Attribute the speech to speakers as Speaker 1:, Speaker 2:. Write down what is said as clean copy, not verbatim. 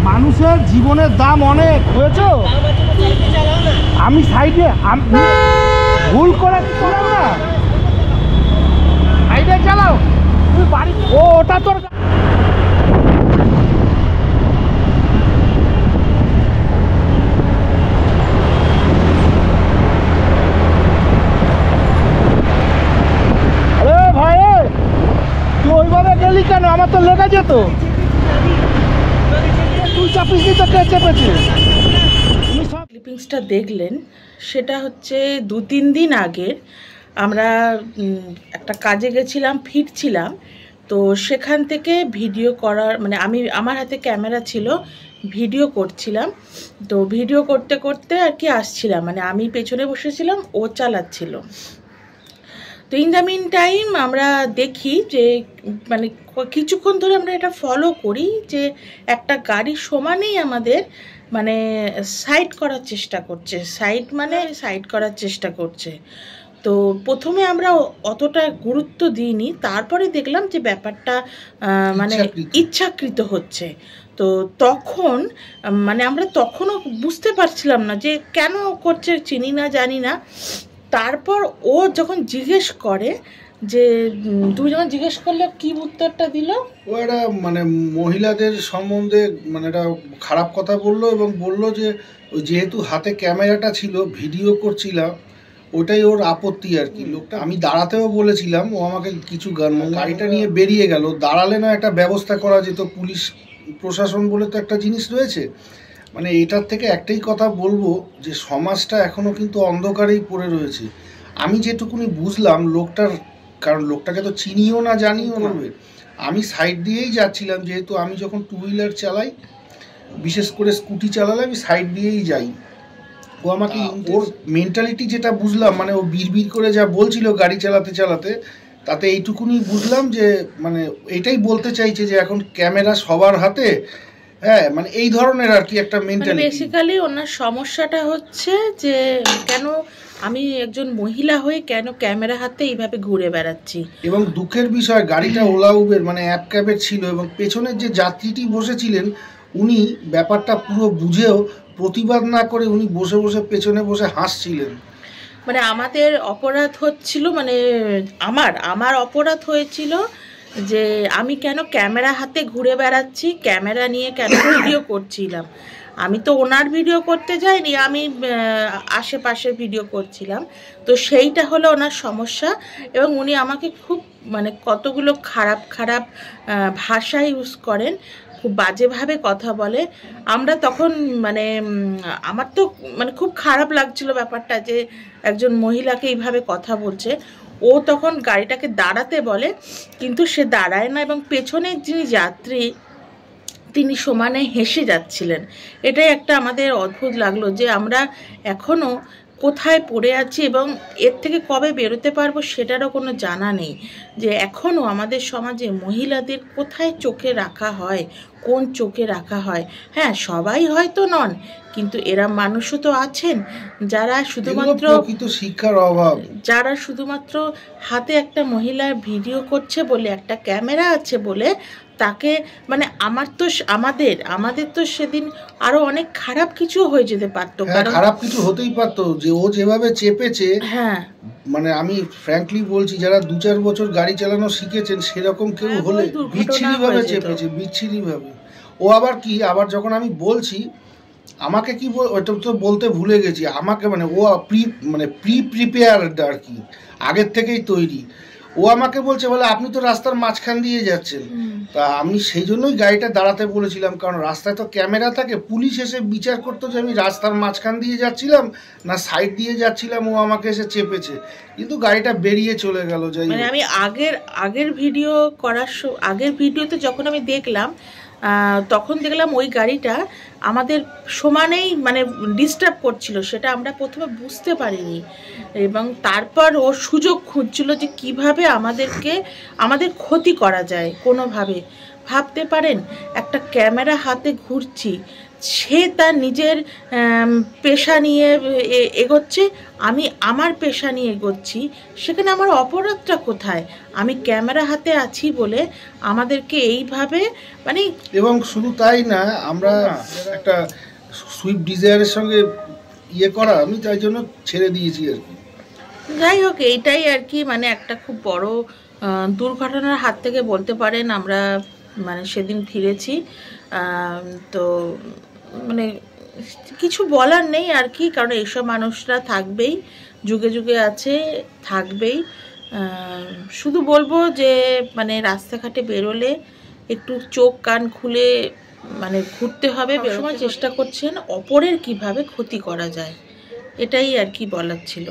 Speaker 1: মানুষের জীবনের দাম অনেক বুঝেছো। আমি সাইডে ভুল করে চালাও না, সাইডে চালাও তুই বাড়ি। ও ওটা তোর ওইভাবে গেলি কেন? আমার তো লেগে যেত। তুই চাপিস তো কে চেপেছে?
Speaker 2: ক্লিপিংসটা দেখলেন সেটা হচ্ছে 2-3 দিন আগের। আমরা একটা কাজে গেছিলাম, ফিরছিলাম, তো সেখান থেকে ভিডিও করার মানে আমার হাতে ক্যামেরা ছিল, ভিডিও করছিলাম। তো ভিডিও করতে করতে আর কি আসছিলাম, মানে আমি পেছনে বসেছিলাম, ও চালাচ্ছিল। তো ইন দ্য মিন টাইম আমরা দেখি যে মানে কিছুক্ষণ ধরে আমরা এটা ফলো করি যে একটা গাড়ি সমানেই আমাদের মানে সাইড করার চেষ্টা করছে, সাইড করার চেষ্টা করছে। তো প্রথমে আমরা অতটা গুরুত্ব দিইনি, তারপরে দেখলাম যে ব্যাপারটা মানে ইচ্ছাকৃত হচ্ছে। তো তখন মানে আমরা তখনও বুঝতে পারছিলাম না যে কেন করছে, চিনি না, জানি না। তারপর ও যখন জিজ্ঞেস করে যে তুমি যখন জিজ্ঞেস করলে কি উত্তরটা দিল,
Speaker 1: ও একটা মানে মহিলাদের সম্বন্ধে মানে একটা খারাপ কথা বললো এবং বলল যে যেহেতু হাতে ক্যামেরাটা ছিল, ভিডিও করছিলাম, ওটাই ওর আপত্তি আর কি। লোকটা আমি দাঁড়াতেও বলেছিলাম, ও আমাকে কিছু গাড়িটা নিয়ে বেরিয়ে গেল। দাঁড়ালে না একটা ব্যবস্থা করা যেত, পুলিশ প্রশাসন বলে তো একটা জিনিস রয়েছে। মানে এটার থেকে একটাই কথা বলবো যে সমাজটা এখনও কিন্তু অন্ধকারেই পড়ে রয়েছে। আমি যেটুকুনি বুঝলাম লোকটার, কারণ লোকটাকে তো চিনিও না, জানিও না, আমি সাইড দিয়েই যাচ্ছিলাম, যেহেতু আমি যখন টু হুইলার চালাই, বিশেষ করে স্কুটি চালালে আমি সাইড দিয়েই যাই। ও আমাকে ওর মেন্টালিটি যেটা বুঝলাম, মানে ও বিড়বিড় করে যা বলছিল গাড়ি চালাতে চালাতে, তাতে এইটুকুনি বুঝলাম যে মানে এটাই বলতে চাইছে যে এখন ক্যামেরা সবার হাতে। হ্যাঁ, মানে এই ধরনের আর কি একটা মেন্টালিটি।
Speaker 2: বেসিক্যালি ওনার সমস্যাটা হচ্ছে যে কেন আমি একজন মহিলা হয়ে কেন ক্যামেরা হাতে এইভাবে ঘুরে বেড়াচ্ছি।
Speaker 1: এবং দুঃখের বিষয়, গাড়িটা ওলা উবের মানে অ্যাপ ক্যাবের ছিল, এবং পেছনের যে যাত্রীটি বসেছিলেন উনি ব্যাপারটা পুরো বুঝেও প্রতিবাদ না করে উনি বসে বসে পেছনে বসে হাসছিলেন।
Speaker 2: মানে আমাদের অপরাধ হচ্ছিল, মানে আমার অপরাধ হয়েছিল যে আমি কেন ক্যামেরা হাতে ঘুরে বেড়াচ্ছি, ক্যামেরা নিয়ে কেন ভিডিও করছিলাম। আমি তো ওনার ভিডিও করতে যাইনি, আমি আশেপাশে ভিডিও করছিলাম। তো সেইটা হলো ওনার সমস্যা। এবং উনি আমাকে খুব মানে কতগুলো খারাপ খারাপ ভাষা ইউজ করেন, খুব বাজেভাবে কথা বলে। আমরা তখন মানে আমার তো মানে খুব খারাপ লাগছিল ব্যাপারটা যে একজন মহিলাকে এইভাবে কথা বলছে। ও তখন গাড়িটাকে দাঁড়াতে বলে, কিন্তু সে দাঁড়ায় না, এবং পেছনের যিনি যাত্রী তিনি সমানে হেসে যাচ্ছিলেন। এটাই একটা আমাদের অদ্ভুত লাগলো যে আমরা এখনও কোথায় পড়ে আছি এবং এর থেকে কবে বেরোতে পারবো সেটারও কোনো জানা নেই। যে এখনও আমাদের সমাজে মহিলাদের কোথায় চোখে রাখা হয়, কোন চোখে রাখা হয়। হ্যাঁ, সবাই হয়তো নন, কিন্তু এরা মানুষও তো আছেন যারা শুধুমাত্র
Speaker 1: শিক্ষার অভাব,
Speaker 2: যারা শুধুমাত্র হাতে একটা মহিলার ভিডিও করছে বলে, একটা ক্যামেরা আছে বলে তাকে মানে আমাদের তো সেদিন আরো অনেক খারাপ কিছু হয়ে যেতে পারতো।
Speaker 1: কারণ খারাপ কিছু হতেই পারতো, যে ও যেভাবে চেপেছে।
Speaker 2: হ্যাঁ,
Speaker 1: মানে আমি ফ্র্যাঙ্কলি বলছি, যারা 2-4 বছর গাড়ি চালানো শিখেছেন সেরকম কেউ হলে বিচ্ছিরিভাবে চেপেছে, বিচ্ছিরিভাবে। ও আবার যখন আমি বলছি, আমাকে কি ওটা তো বলতে ভুলে গেছি, আমাকে মানে ও প্রিপেয়ার্ড আর কি, আগের থেকেই তৈরি। ও আমাকে বলছে বলে আপনি তো রাস্তার মাঝখান দিয়ে যাচ্ছেন। তা আমি সেই জন্যই গাড়িটা দাঁড়াতে বলেছিলাম, কারণ রাস্তায় তো ক্যামেরা থাকে, পুলিশ এসে বিচার করতো যে আমি রাস্তার মাঝখান দিয়ে যাচ্ছিলাম না সাইড দিয়ে যাচ্ছিলাম। ও আমাকে এসে চেপেছে, কিন্তু গাড়িটা বেরিয়ে চলে গেল। যাই
Speaker 2: মানে আমি আগের ভিডিও করার আগের ভিডিওতে যখন আমি দেখলাম, তখন দেখলাম ওই গাড়িটা আমাদের সমানেই মানে ডিস্টার্ব করছিল, সেটা আমরা প্রথমে বুঝতে পারিনি। এবং তারপর ও সুযোগ খুঁজছিল যে কিভাবে আমাদের ক্ষতি করা যায় কোনোভাবে। ভাবতে পারেন, একটা ক্যামেরা হাতে ঘুরছি, সে তার নিজের পেশা নিয়ে এগোচ্ছে, আমি আমার পেশা নিয়ে এগোচ্ছি, সেখানে আমার অপরাধটা কোথায়? আমি ক্যামেরা হাতে আছি বলে আমাদেরকে এইভাবে মানে।
Speaker 1: এবং শুধু তাই না, আমরা একটা সুইফট ডিজায়ারের সঙ্গে করা, আমি তাই জন্য ছেড়ে দিয়েছি আর কি।
Speaker 2: যাই হোক, এইটাই আর কি, মানে একটা খুব বড় দুর্ঘটনার হাত থেকে বলতে পারেন আমরা মানে সেদিন ফিরেছি। তো মানে কিছু বলার নেই আর কি, কারণ এইসব মানুষরা থাকবেই, যুগে যুগে আছে, থাকবেই। শুধু বলবো যে মানে রাস্তাঘাটে বেরোলে একটু চোখ কান খুলে মানে ঘুরতে হবে। সবসময় চেষ্টা করছেন অপরের কিভাবে ক্ষতি করা যায়, এটাই আর কি বলার ছিল।